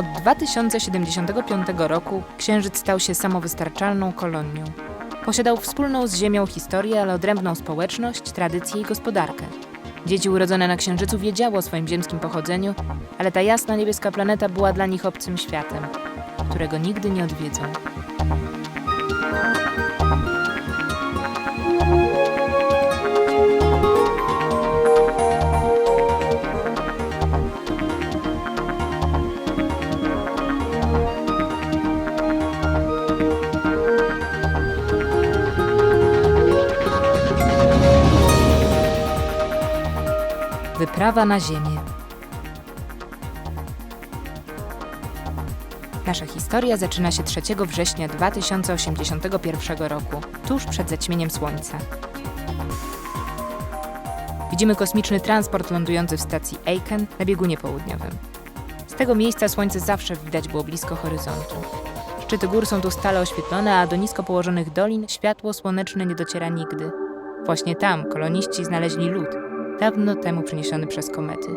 Od 2075 roku Księżyc stał się samowystarczalną kolonią. Posiadał wspólną z Ziemią historię, ale odrębną społeczność, tradycje i gospodarkę. Dzieci urodzone na Księżycu wiedziały o swoim ziemskim pochodzeniu, ale ta jasna niebieska planeta była dla nich obcym światem, którego nigdy nie odwiedzą. Wyprawa na Ziemię. Nasza historia zaczyna się 3 września 2081 roku, tuż przed zaćmieniem Słońca. Widzimy kosmiczny transport lądujący w stacji Aiken na biegunie południowym. Z tego miejsca Słońce zawsze widać było blisko horyzontu. Szczyty gór są tu stale oświetlone, a do nisko położonych dolin światło słoneczne nie dociera nigdy. Właśnie tam koloniści znaleźli lód, dawno temu przyniesiony przez komety.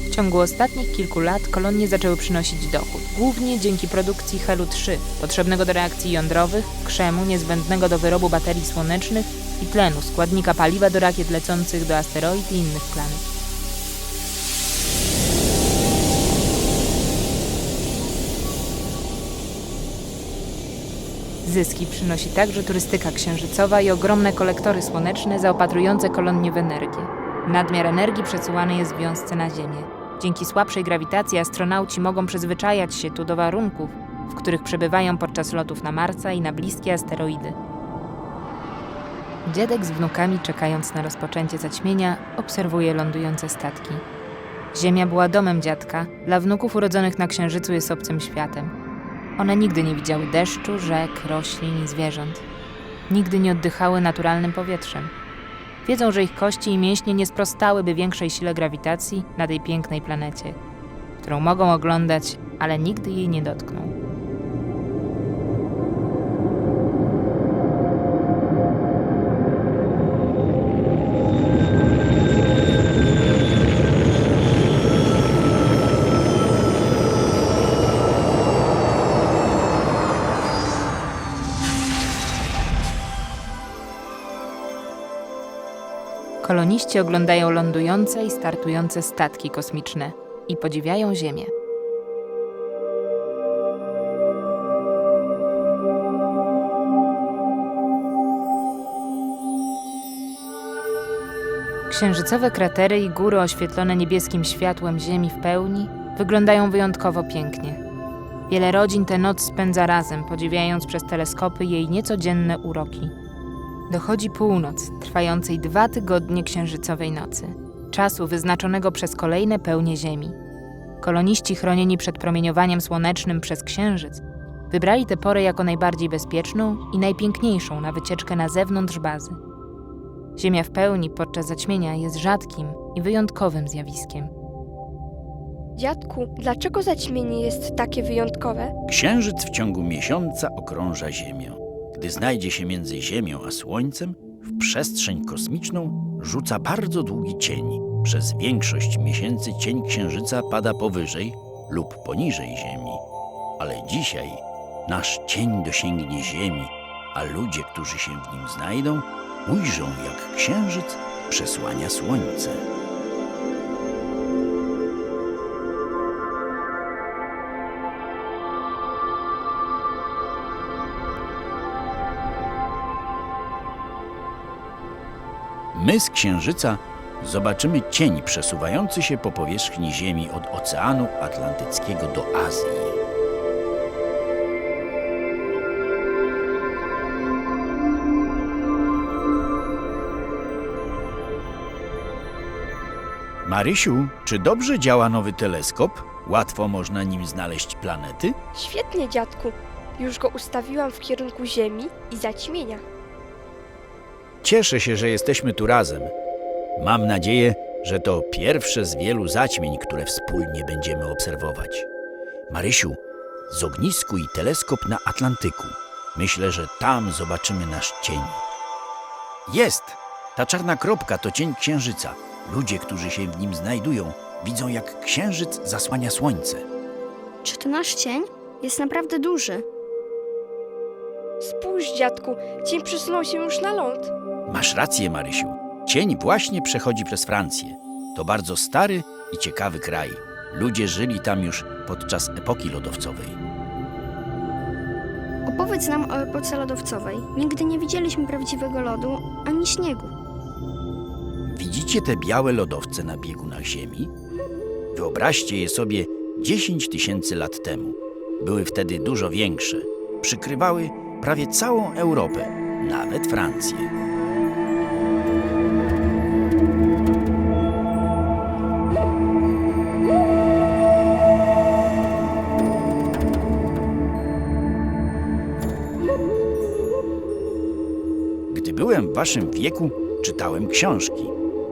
W ciągu ostatnich kilku lat kolonie zaczęły przynosić dochód, głównie dzięki produkcji helu-3, potrzebnego do reakcji jądrowych, krzemu niezbędnego do wyrobu baterii słonecznych i tlenu, składnika paliwa do rakiet lecących do asteroid i innych planet. Zyski przynosi także turystyka księżycowa i ogromne kolektory słoneczne zaopatrujące kolonie w energię. Nadmiar energii przesyłany jest w wiązce na Ziemię. Dzięki słabszej grawitacji astronauci mogą przyzwyczajać się tu do warunków, w których przebywają podczas lotów na Marsa i na bliskie asteroidy. Dziadek z wnukami, czekając na rozpoczęcie zaćmienia, obserwuje lądujące statki. Ziemia była domem dziadka, dla wnuków urodzonych na Księżycu jest obcym światem. One nigdy nie widziały deszczu, rzek, roślin i zwierząt. Nigdy nie oddychały naturalnym powietrzem. Wiedzą, że ich kości i mięśnie nie sprostałyby większej sile grawitacji na tej pięknej planecie, którą mogą oglądać, ale nigdy jej nie dotkną. Koloniści oglądają lądujące i startujące statki kosmiczne i podziwiają Ziemię. Księżycowe kratery i góry oświetlone niebieskim światłem Ziemi w pełni wyglądają wyjątkowo pięknie. Wiele rodzin tę noc spędza razem, podziwiając przez teleskopy jej niecodzienne uroki. Dochodzi północ, trwającej 2 tygodnie księżycowej nocy, czasu wyznaczonego przez kolejne pełnie Ziemi. Koloniści chronieni przed promieniowaniem słonecznym przez Księżyc wybrali tę porę jako najbardziej bezpieczną i najpiękniejszą na wycieczkę na zewnątrz bazy. Ziemia w pełni podczas zaćmienia jest rzadkim i wyjątkowym zjawiskiem. Dziadku, dlaczego zaćmienie jest takie wyjątkowe? Księżyc w ciągu miesiąca okrąża Ziemię. Gdy znajdzie się między Ziemią a Słońcem, w przestrzeń kosmiczną rzuca bardzo długi cień. Przez większość miesięcy cień Księżyca pada powyżej lub poniżej Ziemi. Ale dzisiaj nasz cień dosięgnie Ziemi, a ludzie, którzy się w nim znajdą, ujrzą, jak Księżyc przesłania Słońce. My z Księżyca zobaczymy cień przesuwający się po powierzchni Ziemi od Oceanu Atlantyckiego do Azji. Marysiu, czy dobrze działa nowy teleskop? Łatwo można nim znaleźć planety? Świetnie, dziadku. Już go ustawiłam w kierunku Ziemi i zaćmienia. Cieszę się, że jesteśmy tu razem. Mam nadzieję, że to pierwsze z wielu zaćmień, które wspólnie będziemy obserwować. Marysiu, z ognisku i teleskop na Atlantyku. Myślę, że tam zobaczymy nasz cień. Jest! Ta czarna kropka to cień księżyca. Ludzie, którzy się w nim znajdują, widzą, jak księżyc zasłania słońce. Czy to nasz cień? Jest naprawdę duży. Spójrz, dziadku, cień przesunął się już na ląd. Masz rację, Marysiu. Cień właśnie przechodzi przez Francję. To bardzo stary i ciekawy kraj. Ludzie żyli tam już podczas epoki lodowcowej. Opowiedz nam o epoce lodowcowej. Nigdy nie widzieliśmy prawdziwego lodu ani śniegu. Widzicie te białe lodowce na biegunach Ziemi? Wyobraźcie je sobie 10 000 lat temu. Były wtedy dużo większe. Przykrywały prawie całą Europę, nawet Francję. Gdy byłem w waszym wieku, czytałem książki.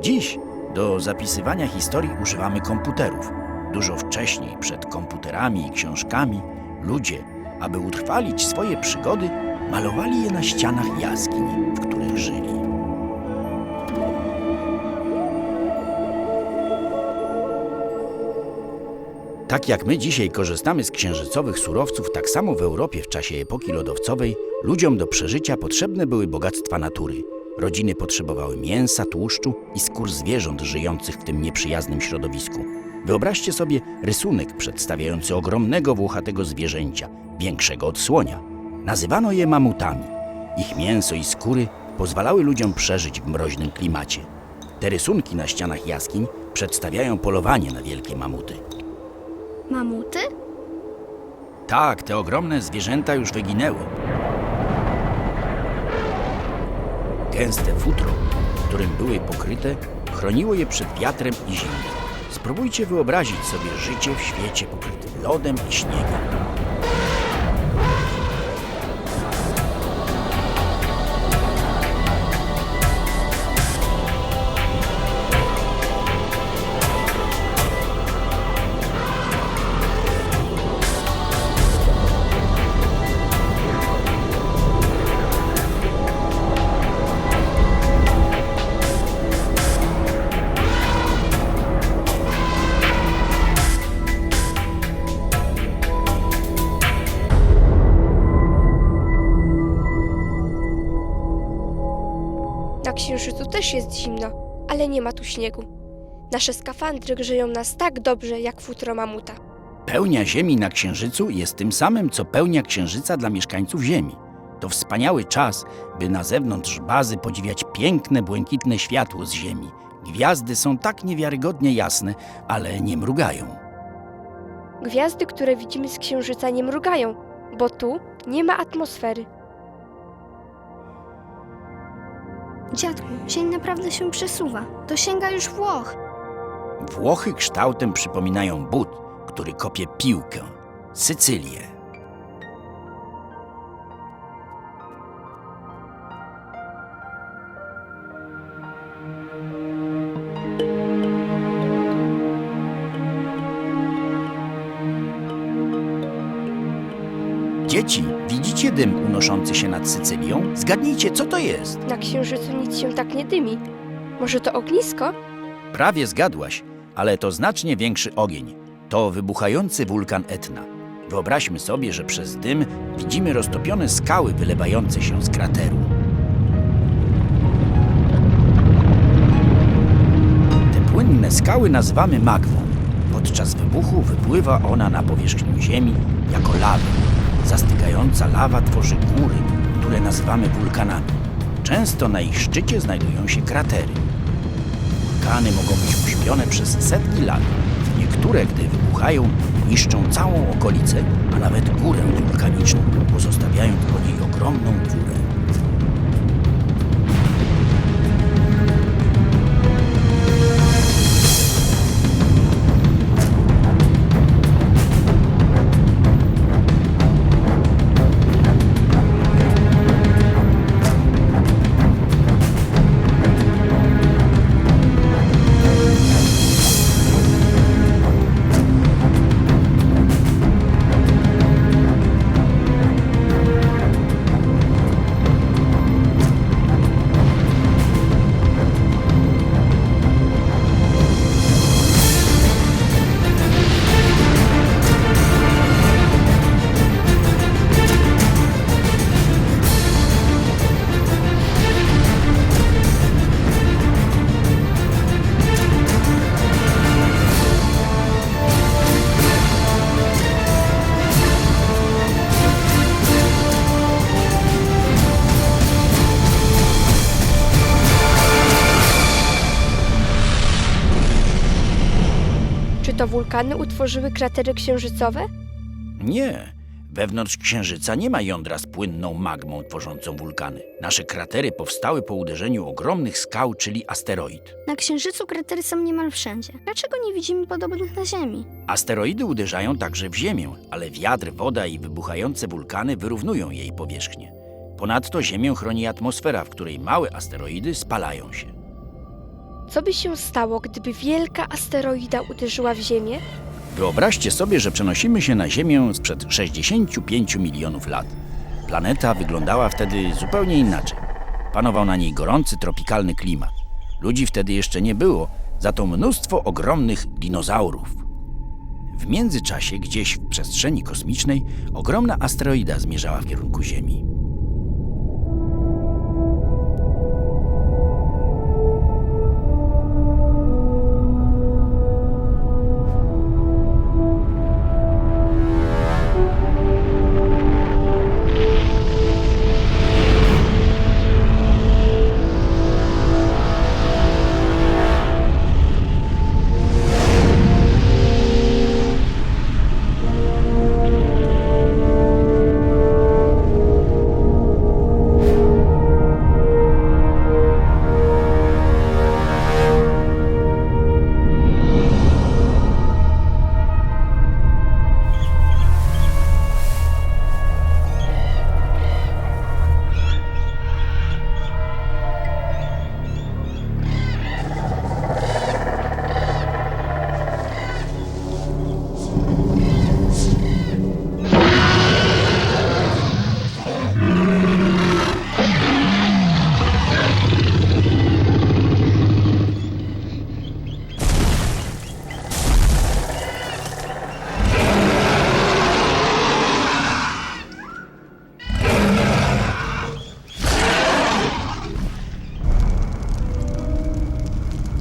Dziś do zapisywania historii używamy komputerów. Dużo wcześniej, przed komputerami i książkami, ludzie, aby utrwalić swoje przygody, malowali je na ścianach jaskiń, w których żyli. Tak jak my dzisiaj korzystamy z księżycowych surowców, tak samo w Europie w czasie epoki lodowcowej ludziom do przeżycia potrzebne były bogactwa natury. Rodziny potrzebowały mięsa, tłuszczu i skór zwierząt żyjących w tym nieprzyjaznym środowisku. Wyobraźcie sobie rysunek przedstawiający ogromnego włochatego zwierzęcia, większego od słonia. Nazywano je mamutami. Ich mięso i skóry pozwalały ludziom przeżyć w mroźnym klimacie. Te rysunki na ścianach jaskiń przedstawiają polowanie na wielkie mamuty. Mamuty? Tak, te ogromne zwierzęta już wyginęły. Gęste futro, którym były pokryte, chroniło je przed wiatrem i zimnem. Spróbujcie wyobrazić sobie życie w świecie pokrytym lodem i śniegiem. Na Księżycu też jest zimno, ale nie ma tu śniegu. Nasze skafandry grzeją nas tak dobrze, jak futro mamuta. Pełnia Ziemi na Księżycu jest tym samym, co pełnia Księżyca dla mieszkańców Ziemi. To wspaniały czas, by na zewnątrz bazy podziwiać piękne, błękitne światło z Ziemi. Gwiazdy są tak niewiarygodnie jasne, ale nie mrugają. Gwiazdy, które widzimy z Księżyca, nie mrugają, bo tu nie ma atmosfery. Dziadku, cień naprawdę się przesuwa. To sięga już Włoch. Włochy kształtem przypominają but, który kopie piłkę. Sycylię. Dzieci, widzicie dym unoszący się nad Sycylią? Zgadnijcie, co to jest? Na Księżycu nic się tak nie dymi. Może to ognisko? Prawie zgadłaś, ale to znacznie większy ogień. To wybuchający wulkan Etna. Wyobraźmy sobie, że przez dym widzimy roztopione skały wylewające się z krateru. Te płynne skały nazywamy magmą. Podczas wybuchu wypływa ona na powierzchnię Ziemi jako lawa. Zastygająca lawa tworzy góry, które nazywamy wulkanami. Często na ich szczycie znajdują się kratery. wulkany mogą być uśpione przez setki lat. Niektóre, gdy wybuchają, niszczą całą okolicę, a nawet górę wulkaniczną, pozostawiając po niej ogromną dziurę. Czy to wulkany utworzyły kratery księżycowe? Nie. Wewnątrz Księżyca nie ma jądra z płynną magmą tworzącą wulkany. Nasze kratery powstały po uderzeniu ogromnych skał, czyli asteroid. Na Księżycu kratery są niemal wszędzie. Dlaczego nie widzimy podobnych na Ziemi? Asteroidy uderzają także w Ziemię, ale wiatr, woda i wybuchające wulkany wyrównują jej powierzchnię. Ponadto Ziemię chroni atmosfera, w której małe asteroidy spalają się. Co by się stało, gdyby wielka asteroida uderzyła w Ziemię? Wyobraźcie sobie, że przenosimy się na Ziemię sprzed 65 milionów lat. Planeta wyglądała wtedy zupełnie inaczej. Panował na niej gorący, tropikalny klimat. Ludzi wtedy jeszcze nie było, za to mnóstwo ogromnych dinozaurów. W międzyczasie, gdzieś w przestrzeni kosmicznej, ogromna asteroida zmierzała w kierunku Ziemi.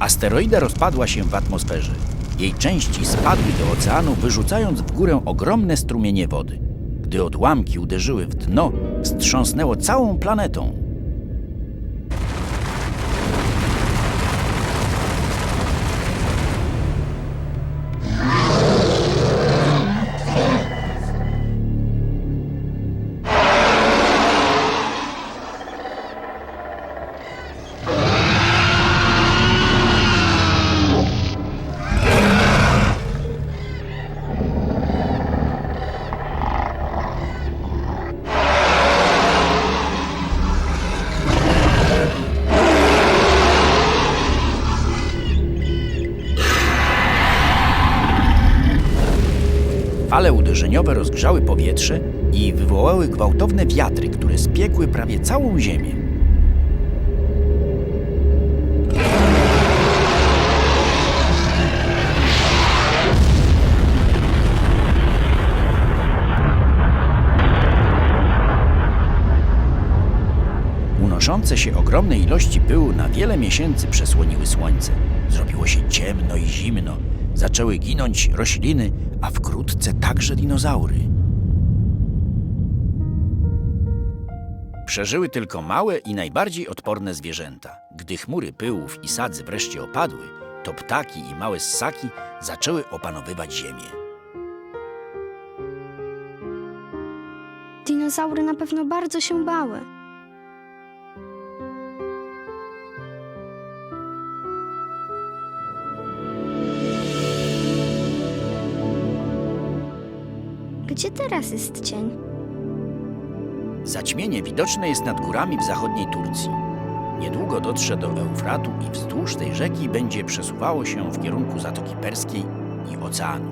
Asteroida rozpadła się w atmosferze. Jej części spadły do oceanu, wyrzucając w górę ogromne strumienie wody. Gdy odłamki uderzyły w dno, wstrząsnęło całą planetą. Fale uderzeniowe rozgrzały powietrze i wywołały gwałtowne wiatry, które spiekły prawie całą Ziemię. Unoszące się ogromne ilości pyłu na wiele miesięcy przesłoniły słońce. Zrobiło się ciemno i zimno. Zaczęły ginąć rośliny, a wkrótce także dinozaury. Przeżyły tylko małe i najbardziej odporne zwierzęta. Gdy chmury pyłów i sadzy wreszcie opadły, to ptaki i małe ssaki zaczęły opanowywać ziemię. Dinozaury na pewno bardzo się bały. Gdzie teraz jest cień? Zaćmienie widoczne jest nad górami w zachodniej Turcji. Niedługo dotrze do Eufratu i wzdłuż tej rzeki będzie przesuwało się w kierunku Zatoki Perskiej i oceanu.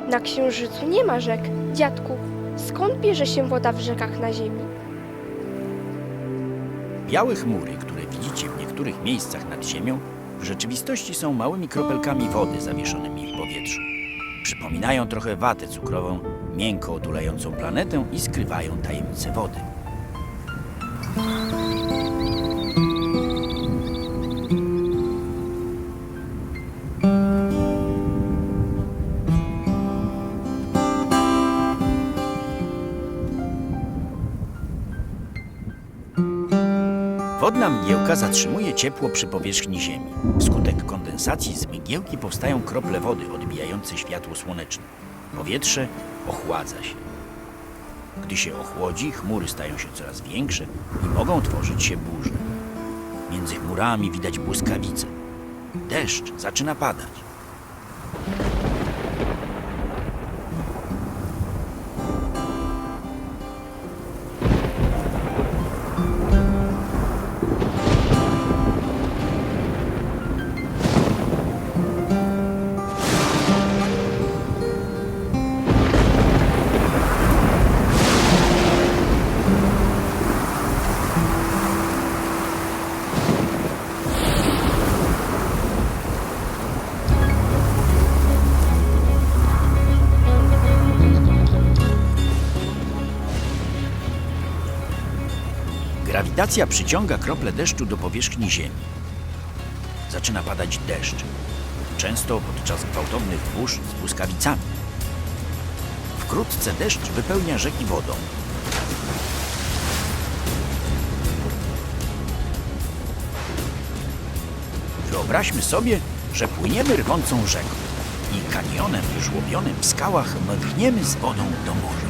Na Księżycu nie ma rzek. Dziadku, skąd bierze się woda w rzekach na Ziemi? Białe chmury, które widzicie w niektórych miejscach nad ziemią, w rzeczywistości są małymi kropelkami wody zawieszonymi w powietrzu. Przypominają trochę watę cukrową, miękko otulającą planetę i skrywają tajemnice wody. Wodna mgiełka zatrzymuje ciepło przy powierzchni Ziemi. Wskutek kondensacji z mgiełki powstają krople wody odbijające światło słoneczne. Powietrze ochładza się. Gdy się ochłodzi, chmury stają się coraz większe i mogą tworzyć się burze. Między chmurami widać błyskawice. Deszcz zaczyna padać. Grawitacja przyciąga krople deszczu do powierzchni Ziemi. Zaczyna padać deszcz, często podczas gwałtownych burz z błyskawicami. Wkrótce deszcz wypełnia rzeki wodą. Wyobraźmy sobie, że płyniemy rwącą rzeką i kanionem żłobionym w skałach mkniemy z wodą do morza.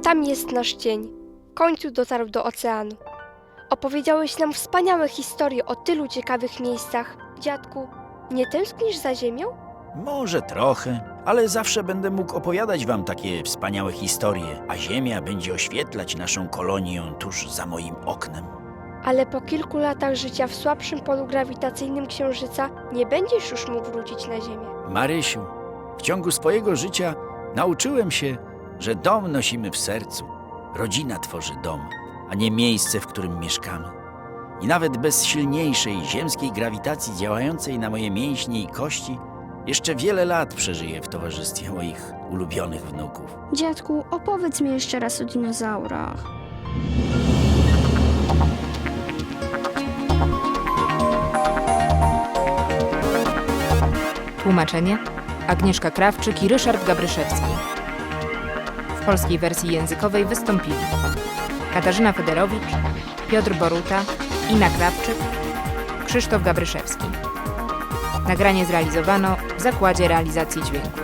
Tam jest nasz cień. W końcu dotarł do oceanu. Opowiedziałeś nam wspaniałe historie o tylu ciekawych miejscach. Dziadku, nie tęsknisz za ziemią? Może trochę, ale zawsze będę mógł opowiadać wam takie wspaniałe historie, a Ziemia będzie oświetlać naszą kolonię tuż za moim oknem. Ale po kilku latach życia w słabszym polu grawitacyjnym Księżyca nie będziesz już mógł wrócić na Ziemię. Marysiu, w ciągu swojego życia nauczyłem się, że dom nosimy w sercu. Rodzina tworzy dom, a nie miejsce, w którym mieszkamy. I nawet bez silniejszej ziemskiej grawitacji działającej na moje mięśnie i kości, jeszcze wiele lat przeżyję w towarzystwie moich ulubionych wnuków. Dziadku, opowiedz mi jeszcze raz o dinozaurach. Tłumaczenie Agnieszka Krawczyk i Ryszard Gabryszewski. W polskiej wersji językowej wystąpili Katarzyna Federowicz, Piotr Boruta, Ina Krawczyk, Krzysztof Gabryszewski. Nagranie zrealizowano w Zakładzie Realizacji Dźwięku.